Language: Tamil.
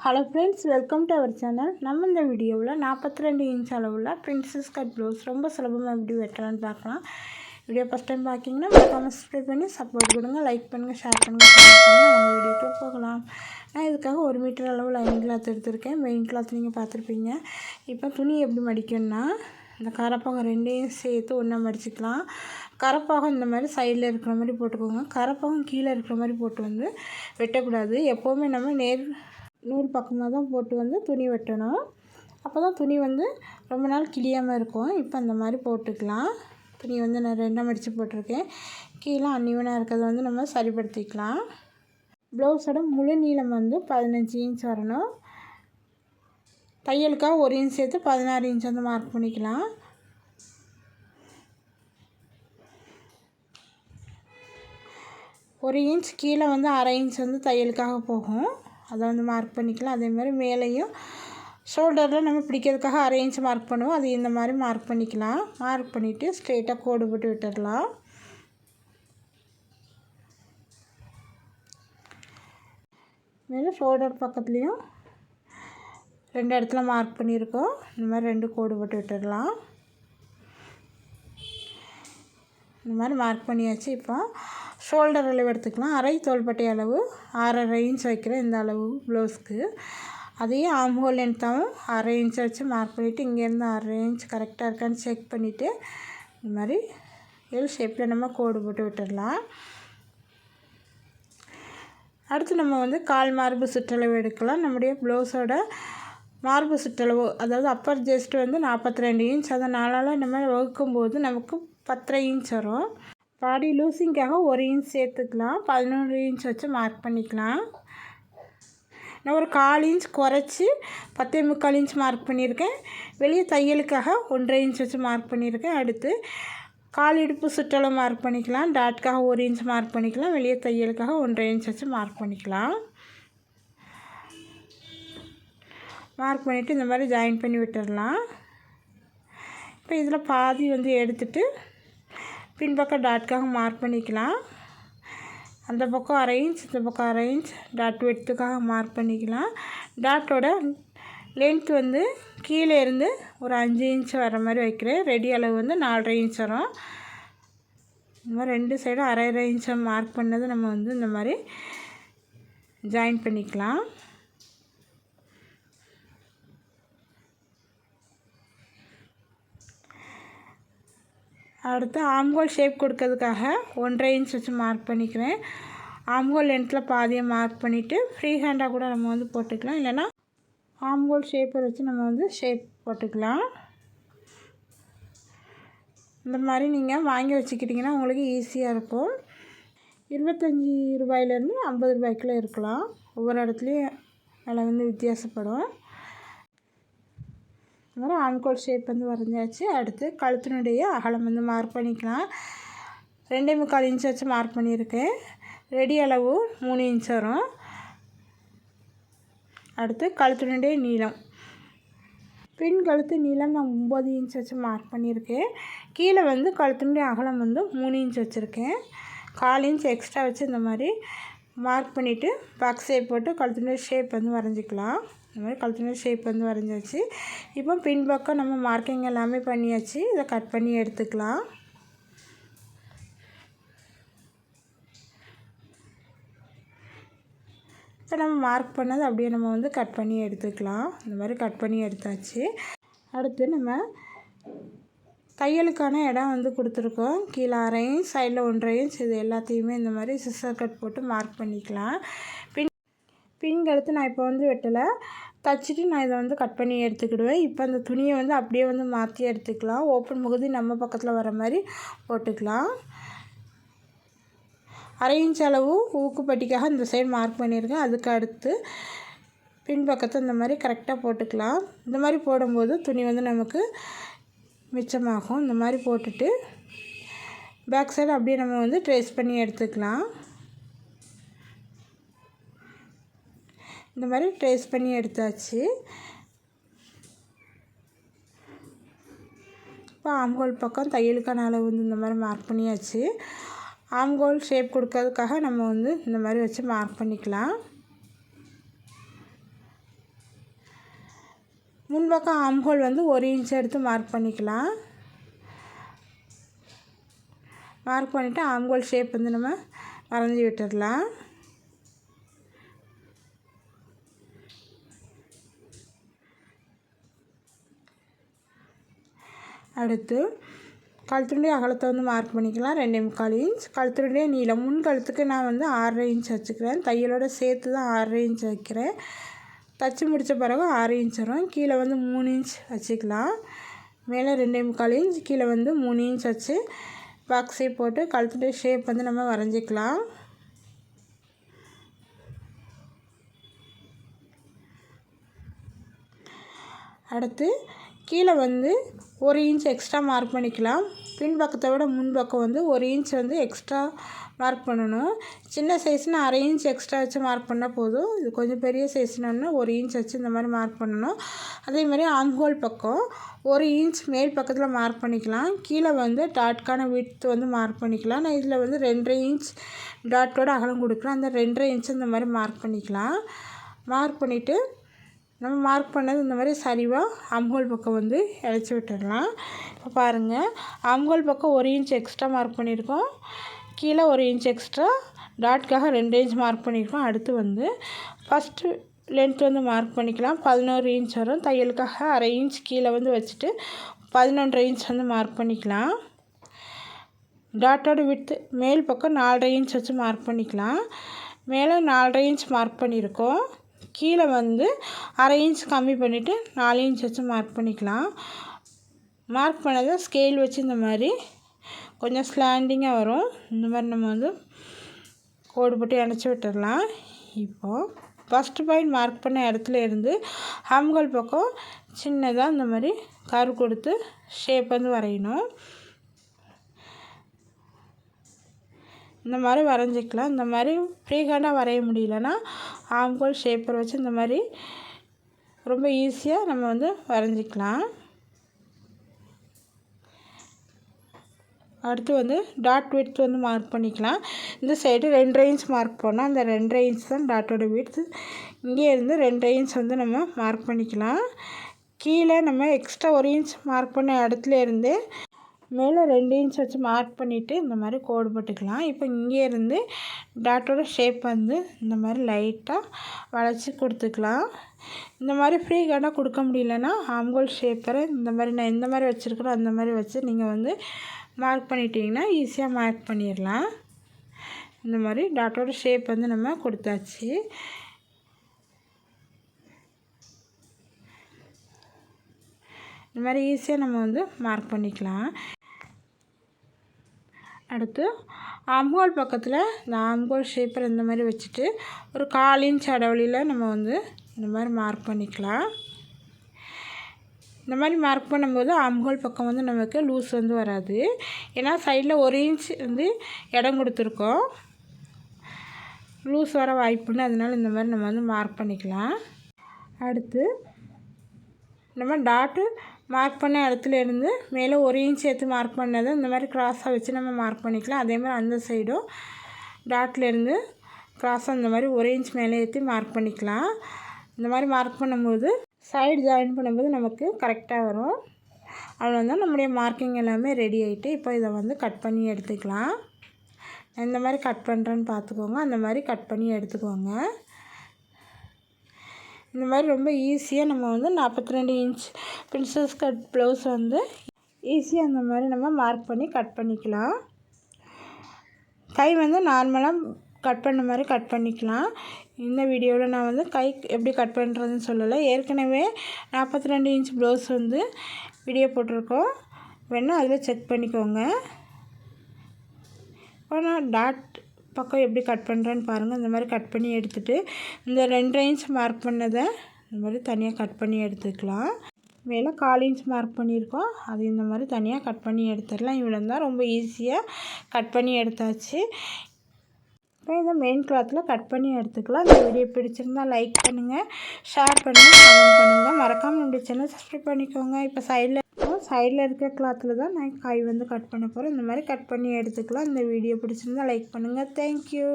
Hello friends, welcome to our channel. நம்ம இந்த வீடியோவில் 42 இன்ச் அளவுள்ள பிரின்சஸ் கட் ப்ளவுஸ் ரொம்ப சுலபமாக எப்படி வெட்டலான்னு பார்க்கலாம். வீடியோ ஃபஸ்ட் டைம் பார்க்கிங்கன்னா மறக்காமல் சப்ஸ்கிரைப் பண்ணி சப்போர்ட் கொடுங்க. லைக் பண்ணுங்கள், ஷேர் பண்ணுங்கள், கமெண்ட் பண்ணுங்கள். அவங்க வீடியோக்குள்ளே போகலாம். நான் இதுக்காக 1 மீட்டர் அளவு லைனிங் கிளாத் எடுத்திருக்கேன். மெயின் கிளாத் நீங்கள் பார்த்துருப்பீங்க. இப்போ துணி எப்படி மடிக்கணும்னா, இந்த கரப்பாகம் ரெண்டையும் சேர்த்து ஒன்றா மடிச்சுக்கலாம். கரப்பாகம் இந்த மாதிரி சைடில் இருக்கிற மாதிரி போட்டுக்கோங்க. கரப்பாகம் கீழே இருக்கிற மாதிரி போட்டு வந்து வெட்டக்கூடாது. எப்போவுமே நம்ம நூல் பக்கமாக தான் போட்டு துணி வெட்டணும். அப்போ தான் துணி ரொம்ப நாள் கிழியாமல் இருக்கும். இப்போ அந்த மாதிரி போட்டுக்கலாம். துணி நான் 2 மடித்து போட்டிருக்கேன். கீழே அன்னிவனாக இருக்கிறத நம்ம சரிப்படுத்திக்கலாம். ப்ளவுஸோட முழு நீளம் 15 இன்ச் வரணும். தையலுக்காக 1 இன்ச் சேர்த்து 16 இன்ச் மார்க் பண்ணிக்கலாம். ஒரு இன்ச் கீழே அரை இன்ச் தையலுக்காக போகும். அதை மார்க் பண்ணிக்கலாம். அதே மாதிரி மேலேயும் ஷோல்டரில் நம்ம பிடிக்கிறதுக்காக அரை இன்ச் மார்க் பண்ணுவோம். அது இந்த மாதிரி மார்க் பண்ணிக்கலாம். மார்க் பண்ணிவிட்டு ஸ்ட்ரெயிட்டாக கோடு போட்டு விட்டுடலாம். மேலே ஷோல்டர் பக்கத்துலேயும் 2 இடத்துல மார்க் பண்ணியிருக்கோம். இந்த மாதிரி 2 கோடு போட்டு விட்டுடலாம். இந்த மாதிரி மார்க் பண்ணியாச்சு. இப்போ ஷோல்டர் அளவு எடுத்துக்கலாம். அரை தோள்பட்டை அளவு 6.5 இன்ச் வைக்கிறேன் இந்த அளவு ப்ளவுஸ்க்கு. அதையே ஆம் ஹோல் லென்த்தாகவும் 1/2 இன்ச் வச்சு மார்க் பண்ணிவிட்டு இங்கேருந்து 1/2 இன்ச் கரெக்டாக இருக்கான்னு செக் பண்ணிவிட்டு இந்த மாதிரி எல் ஷேப்பில் நம்ம கோடு போட்டு விட்டுடலாம். அடுத்து நம்ம கால் மார்பு சுற்றளவு எடுக்கலாம். நம்முடைய ப்ளவுஸோட மார்பு சுற்றளவு, அதாவது அப்பர் ஜஸ்ட் 42 இன்ச். அதை 4ஆல் நம்ம வகுக்கும்போது நமக்கு 10.5 இன்ச் வரும். பாடி லூசிங்காக 1 இன்ச் சேர்த்துக்கலாம். 11 இன்ச் வச்சு மார்க் பண்ணிக்கலாம். நான் ஒரு 1/4 இன்ச் குறைச்சி 10.75 இன்ச் மார்க் பண்ணியிருக்கேன். வெளியே தையலுக்காக 1.5 இன்ச் வச்சு மார்க் பண்ணியிருக்கேன். அடுத்து கால் இடுப்பு சுற்றளவு மார்க் பண்ணிக்கலாம். டாட்காக 1 இன்ச் மார்க் பண்ணிக்கலாம். வெளியே தையலுக்காக 1.5 இன்ச் வச்சு மார்க் பண்ணிக்கலாம். மார்க் பண்ணிவிட்டு இந்த மாதிரி ஜாயின் பண்ணி விட்டுடலாம். இப்போ இதில் பாதி எடுத்துகிட்டு பின்பக்கம் டாட்காக மார்க் பண்ணிக்கலாம். அந்த பக்கம் 1/2 இன்ச், இந்த பக்கம் 1/2 இன்ச் டாட் வெட்டுக்காக மார்க் பண்ணிக்கலாம். டாட்டோட லென்த் கீழே இருந்து ஒரு 5 இன்ச் வர மாதிரி வைக்கிறேன். ரெடி அளவு 4.5 இன்ச் வரும். இந்த மாதிரி 2 சைடும் 1/2 இன்ச்சை மார்க் பண்ணது நம்ம இந்த மாதிரி ஜாயின் பண்ணிக்கலாம். அடுத்து ஆம்ஹோல் ஷேப் கொடுக்கறதுக்காக 1.5 இன்ச் வச்சு மார்க் பண்ணிக்கிறேன். ஆம்ஹோல் லென்த்தில் பாதியை மார்க் பண்ணிவிட்டு ஃப்ரீ ஹேண்டாக கூட நம்ம போட்டுக்கலாம். இல்லைனா ஆம்ஹோல் ஷேப்பர் வச்சு நம்ம ஷேப் போட்டுக்கலாம். இந்த மாதிரி நீங்கள் வாங்கி வச்சுக்கிட்டிங்கன்னா உங்களுக்கு ஈஸியாக இருக்கும். 25 ரூபாயிலேருந்து 50 ரூபாய்க்குள்ளே இருக்கலாம். ஒவ்வொரு இடத்துலையும் விலை வித்தியாசப்படும். இந்த மாதிரி ஆம்ஹோல் ஷேப் வரைஞ்சாச்சு. அடுத்து கழுத்தினுடைய அகலம் மார்க் பண்ணிக்கலாம். 2.25 இன்ச் வச்சு மார்க் பண்ணியிருக்கேன். ரெடி அளவு 3 இன்ச் வரும். அடுத்து கழுத்தினுடைய நீளம், பின் கழுத்து நீளம் நான் 9 இன்ச் வச்சு மார்க் பண்ணியிருக்கேன். கீழே கழுத்தினுடைய அகலம் 3 இன்ச் வச்சுருக்கேன். 1/4 இன்ச் எக்ஸ்ட்ரா வச்சு இந்த மாதிரி மார்க் பண்ணிவிட்டு பாக்ஸ் ஷேப் போட்டு கழுத்தினுடைய ஷேப் வரைஞ்சிக்கலாம். இந்த மாதிரி கழுத்தினுடைய ஷேப் வரைஞ்சாச்சு. இப்போ பின்பக்கம் நம்ம மார்க்கிங் எல்லாமே பண்ணியாச்சு. இதை கட் பண்ணி எடுத்துக்கலாம். இப்போ நம்ம மார்க் பண்ணது அப்படியே நம்ம கட் பண்ணி எடுத்துக்கலாம். இந்த மாதிரி கட் பண்ணி எடுத்தாச்சு. அடுத்து நம்ம தையலுக்கான இடம் கொடுத்துருக்கோம். கீழே 1/2 இன்ச், சைடில் 1.5 இன்ச். இது எல்லாத்தையுமே இந்த மாதிரி சிசர் கட் போட்டு மார்க் பண்ணிக்கலாம். பின் கழுத்து நான் இப்போ வெட்டலை, தைச்சிட்டு நான் இதை கட் பண்ணி எடுத்துக்கிடுவேன். இப்போ அந்த துணியை அப்படியே மாற்றி எடுத்துக்கலாம். ஓப்பன் முகுதி நம்ம பக்கத்தில் வர மாதிரி போட்டுக்கலாம். 1/2 இன்ச் அளவு ஊக்குப்பட்டிக்காக இந்த சைடு மார்க் பண்ணியிருக்கேன். அதுக்கு அடுத்து பின்பக்கத்தை இந்த மாதிரி கரெக்டாக போட்டுக்கலாம். இந்த மாதிரி போடும்போது துணி நமக்கு மிச்சமாகும். இந்த மாதிரி போட்டுட்டு பேக் சைடு அப்படியே நம்ம ட்ரேஸ் பண்ணி எடுத்துக்கலாம். இந்த மாதிரி ட்ரேஸ் பண்ணி எடுத்தாச்சு. இப்போ ஆம்ஹோல் பக்கம் தையலுக்கான அளவு இந்த மாதிரி மார்க் பண்ணியாச்சு. ஆம்ஹோல் ஷேப் கொடுக்கறதுக்காக நம்ம இந்த மாதிரி வச்சு மார்க் பண்ணிக்கலாம். முன்பக்கம் ஆம்ஹோல் வந்து 1 இன்ச் எடுத்து மார்க் பண்ணிக்கலாம். மார்க் பண்ணிவிட்டு ஆம்ஹோல் ஷேப் வந்து நம்ம வரைஞ்சி விட்டுடலாம். அடுத்து கழுத்துடைய அகலத்தை வந்து மார்க் பண்ணிக்கலாம். 2.25 இன்ச். கழுத்துடைய நீளம் முன் கழுத்துக்கு நான் வந்து 6.5 இன்ச் வச்சுக்கிறேன். தையலோடு சேர்த்து தான் 6.5 இன்ச் வைக்கிறேன். தச்சு முடித்த பிறகு 6 இன்ச் வரும். கீழே வந்து 3 இன்ச் வச்சுக்கலாம். மேலே 2.25 இன்ச், கீழே வந்து 3 இன்ச் வச்சு பாக்ஸை போட்டு கழுத்துடைய ஷேப் வந்து நம்ம வரைஞ்சிக்கலாம். அடுத்து கீழே வந்து 1 இன்ச் எக்ஸ்ட்ரா மார்க் பண்ணிக்கலாம். பின்பக்கத்தை விட முன்பக்கம் வந்து 1 இன்ச் வந்து எக்ஸ்ட்ரா மார்க் பண்ணணும். சின்ன சைஸ்னால் 1/2 இன்ச் எக்ஸ்ட்ரா வச்சு மார்க் பண்ணால் போதும். இது கொஞ்சம் பெரிய சைஸ்னா 1 இன்ச் வச்சு இந்த மாதிரி மார்க் பண்ணணும். அதே மாதிரி ஆம்ஹோல் பக்கம் 1 இன்ச் மேல் பக்கத்தில் மார்க் பண்ணிக்கலாம். கீழே வந்து டாட்கான விட்த் வந்து மார்க் பண்ணிக்கலாம். நான் இதில் வந்து 2.5 இன்ச் டாட்டோட அகலம் கொடுக்குறேன். அந்த 2.5 இன்ச் இந்த மாதிரி மார்க் பண்ணிக்கலாம். மார்க் பண்ணிவிட்டு நம்ம மார்க் பண்ணது இந்த மாதிரி சரிவாக ஆம்ஹோல் பக்கம் வந்து இழைச்சி விட்டுடலாம். இப்போ பாருங்கள், ஆம்ஹோல் பக்கம் 1 இன்ச் எக்ஸ்ட்ரா மார்க் பண்ணியிருக்கோம். கீழே 1 இன்ச் எக்ஸ்ட்ரா டாட்காக 2 இன்ச் மார்க் பண்ணியிருக்கோம். அடுத்து வந்து ஃபஸ்ட்டு லென்த் வந்து மார்க் பண்ணிக்கலாம். 11 இன்ச் வரும். தையலுக்காக 1/2 இன்ச் கீழே வந்து வச்சுட்டு 11.5 இன்ச் வந்து மார்க் பண்ணிக்கலாம். டாட்டோட விட்த்து மேல் பக்கம் 4.5 இன்ச் வச்சு மார்க் பண்ணிக்கலாம். மேலே 4.5 இன்ச் மார்க் பண்ணியிருக்கோம். கீழே வந்து 1/2 இன்ச் கம்மி பண்ணிவிட்டு 4 இன்ச் வச்சு மார்க் பண்ணிக்கலாம். மார்க் பண்ணதை ஸ்கேல் வச்சு இந்த மாதிரி கொஞ்சம் ஸ்லாண்டிங்காக வரும். இந்த மாதிரி நம்ம வந்து கோடு போட்டு இணைச்சி விட்டுடலாம். இப்போது ஃபஸ்ட்டு பாயிண்ட் மார்க் பண்ண இடத்துல இருந்து ஆம்ஹோல் பக்கம் சின்னதாக இந்த மாதிரி கர்வ் கொடுத்து ஷேப் வந்து வரையணும். இந்த மாதிரி வரைஞ்சிக்கலாம். இந்த மாதிரி ஃப்ரீஹேண்டாக வரைய முடியலன்னா ஆம்ஹோல் ஷேப்பர் வச்சு இந்த மாதிரி ரொம்ப ஈஸியாக நம்ம வந்து வரைஞ்சிக்கலாம். அடுத்து வந்து டாட் விட்த் வந்து மார்க் பண்ணிக்கலாம். இந்த சைடு 2.5 இன்ச் மார்க் பண்ணால் அந்த 2.5 இன்ச் தான் டாட்டோட விட்த். இங்கே இருந்து 2.5 இன்ச் வந்து நம்ம மார்க் பண்ணிக்கலாம். கீழே நம்ம எக்ஸ்ட்ரா 1 இன்ச் மார்க் பண்ண இடத்துல இருந்து மேலே 2 இன்ச் வச்சு மார்க் பண்ணிவிட்டு இந்த மாதிரி கோடு போட்டுக்கலாம். இப்போ இங்கேருந்து டாட்டோட ஷேப் வந்து இந்த மாதிரி லைட்டாக வளைச்சி கொடுத்துக்கலாம். இந்த மாதிரி ஃப்ரீ ஹேண்டாக கொடுக்க முடியலன்னா ஆம்ஹோல் ஷேப்பரை இந்த மாதிரி நான் எந்த மாதிரி வச்சுருக்கிறோம் அந்த மாதிரி வச்சு நீங்கள் வந்து மார்க் பண்ணிட்டீங்கன்னா ஈஸியாக மார்க் பண்ணிடலாம். இந்த மாதிரி டாட்டோட ஷேப் வந்து நம்ம கொடுத்தாச்சு. இந்த மாதிரி ஈஸியாக நம்ம வந்து மார்க் பண்ணிக்கலாம். அடுத்து ஆம்ஹோல் பக்கத்தில் இந்த ஆம்ஹோல் ஷேப்பர் இந்த மாதிரி வச்சுட்டு ஒரு 1/4 இன்ச் இடைவெளியில் நம்ம வந்து இந்த மாதிரி மார்க் பண்ணிக்கலாம். இந்த மாதிரி மார்க் பண்ணும்போது ஆம்ஹோல் பக்கம் வந்து நமக்கு லூஸ் வந்து வராது. ஏன்னா சைடில் 1 இன்ச் வந்து இடம் கொடுத்துருக்கோம், லூஸ் வர வாய்ப்புன்னு. அதனால் இந்த மாதிரி நம்ம வந்து மார்க் பண்ணிக்கலாம். அடுத்து நம்ம டாட்டு மார்க் பண்ண இடத்துல இருந்து மேலே 1 இன்ச் எடுத்து மார்க் பண்ணதை இந்த மாதிரி க்ராஸாக வச்சு நம்ம மார்க் பண்ணிக்கலாம். அதே மாதிரி அந்த சைடும் டாட்லேருந்து க்ராஸாக இந்த மாதிரி 1 இன்ச் மேலே ஏற்றி மார்க் பண்ணிக்கலாம். இந்த மாதிரி மார்க் பண்ணும்போது சைடு ஜாயின் பண்ணும்போது நமக்கு கரெக்டாக வரும். அவ்வளோதான், நம்முடைய மார்க்கிங் எல்லாமே ரெடி ஆகிட்டு இப்போ இதை வந்து கட் பண்ணி எடுத்துக்கலாம். இந்த மாதிரி கட் பண்ணுறேன்னு பார்த்துக்கோங்க. அந்த மாதிரி கட் பண்ணி எடுத்துக்கோங்க. இந்த மாதிரி ரொம்ப ஈஸியாக நம்ம வந்து 42 இன்ச் பிரின்சஸ் கட் ப்ளவுஸ் வந்து ஈஸியாக அந்த மாதிரி நம்ம மார்க் பண்ணி கட் பண்ணிக்கலாம். கை வந்து நார்மலாக கட் பண்ண மாதிரி கட் பண்ணிக்கலாம். இந்த வீடியோவில் நான் வந்து கை எப்படி கட் பண்ணுறதுன்னு சொல்லலை. ஏற்கனவே 42 இன்ச் ப்ளவுஸ் வந்து வீடியோ போட்டிருக்கோம், வேணால் அதில் செக் பண்ணிக்கோங்க. இப்போ நான் டாட் பக்கம் எப்படி கட் பண்ணுறேன்னு பாருங்கள். இந்த மாதிரி கட் பண்ணி எடுத்துகிட்டு இந்த 2.5 இன்ச் மார்க் பண்ணதை இந்த மாதிரி தனியாக கட் பண்ணி எடுத்துக்கலாம். மேலே 1/4 இன்ச் மார்க் பண்ணியிருக்கோம், அது இந்த மாதிரி தனியாக கட் பண்ணி எடுத்துடலாம். இவ்வளோ தான், ரொம்ப ஈஸியாக கட் பண்ணி எடுத்தாச்சு. இப்போ இதை மெயின் கிளாத்தில் கட் பண்ணி எடுத்துக்கலாம். இந்த வீடியோ பிடிச்சிருந்தால் லைக் பண்ணுங்கள், ஷேர் பண்ணுங்கள், கமெண்ட் பண்ணுங்கள். மறக்காமல் நம்முடைய சேனல் சப்ஸ்கிரைப் பண்ணிக்கோங்க. இப்போ சைடில் இருக்க கிளாத்தில் தான் நான் கை வந்து கட் பண்ண போகிறேன். இந்த மாதிரி கட் பண்ணி எடுத்துக்கலாம். இந்த வீடியோ பிடிச்சிருந்தால் லைக் பண்ணுங்கள். தேங்க்யூ.